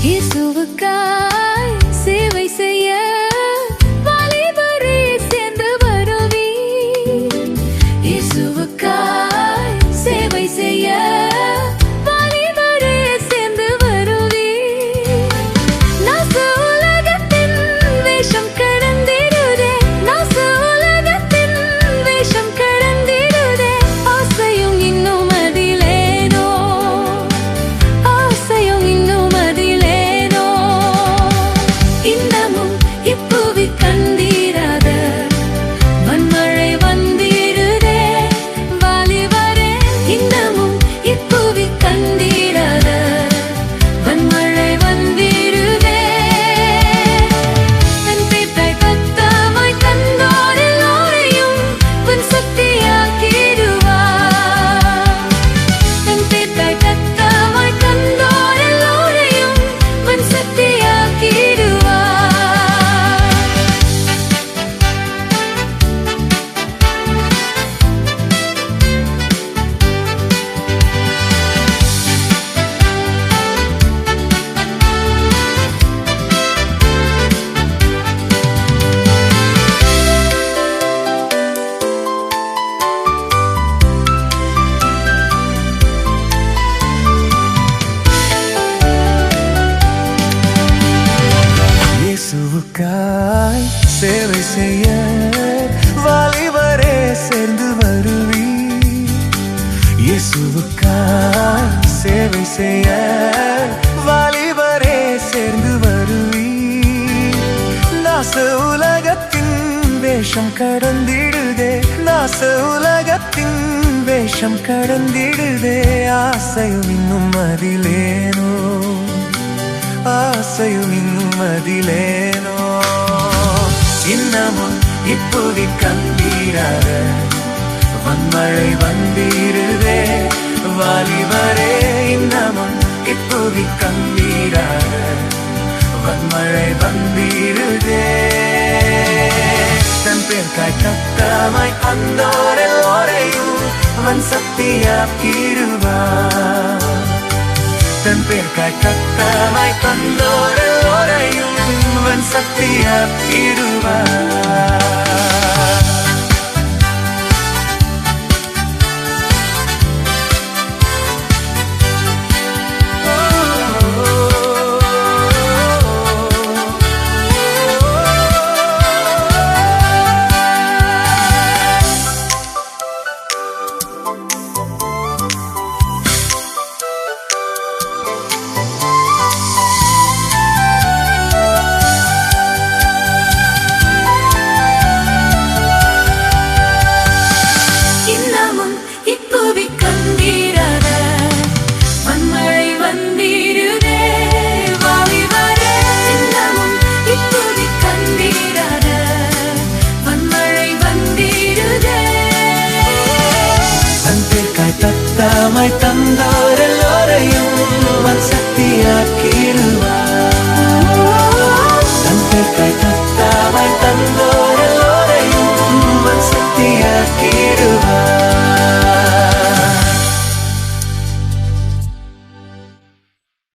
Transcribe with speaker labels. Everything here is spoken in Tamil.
Speaker 1: இயேசுவுக்காய் சேவை செய்ய வாலிபரே சேர்ந்து வருவீர். இயேசுவுக்காய் சேவை செய்ய வாலிபரே சேர்ந்து வருவீர். நாச உலகத்தின் வேஷம் கடந்திடுதே, நாச உலகத்தின் வேஷம் கடந்திடுதே. ஆசையும் இன்னும் அதிலேனோ, ஆசையும் இன்னும் அதிலேனோ. இன்னமும் இப்புவி கண்டீராத வன்மழை வந்திடுதே வாலிபரே. இன்னமும் இப்புவி கண்டீராத வன்மழை வந்திடுதே. தன் பேற்றை கத்தமாய் தந்தோர் எல்லோரையும் உன் சக்தியாக்கிடுவார். தன் பேற்றை கத்தமாய் தந்தோர் எல்லோரையும் உன் சக்தியாக்கிடுவார்.
Speaker 2: இயேசுவுக்காய் சேவை செய்ய வாலிபரே சேர்ந்து வருவீர். இயேசுவுக்காய் சேவை செய்ய வாலிபரே சேர்ந்து வருவீர். நாச உலகத்தின் வேஷம் கடந்திடுதே, நாச உலகத்தின் வேஷம் கடந்திடுதே. ஆசையும் இன்னும் அதிலேனோ, ஆசையும் இன்னும் அதிலேனோ. இன்னமும் இப்புவி கண்டீராத வன்மழை வந்திடுதே வாலிபரே. இன்னமும் இப்புவி கண்டீராத வன்மழை வந்திடுதே. தன் பேர்க்காய் கத்தமாய் வந்தோர் எல்லோரையும் அவன் சக்தியாக்கிடுவார். தன் பேர்க்காய் கத்தமாய் தந்தோர் எல்லோரையும் அவன் சக்தியாக்கிடுவார்.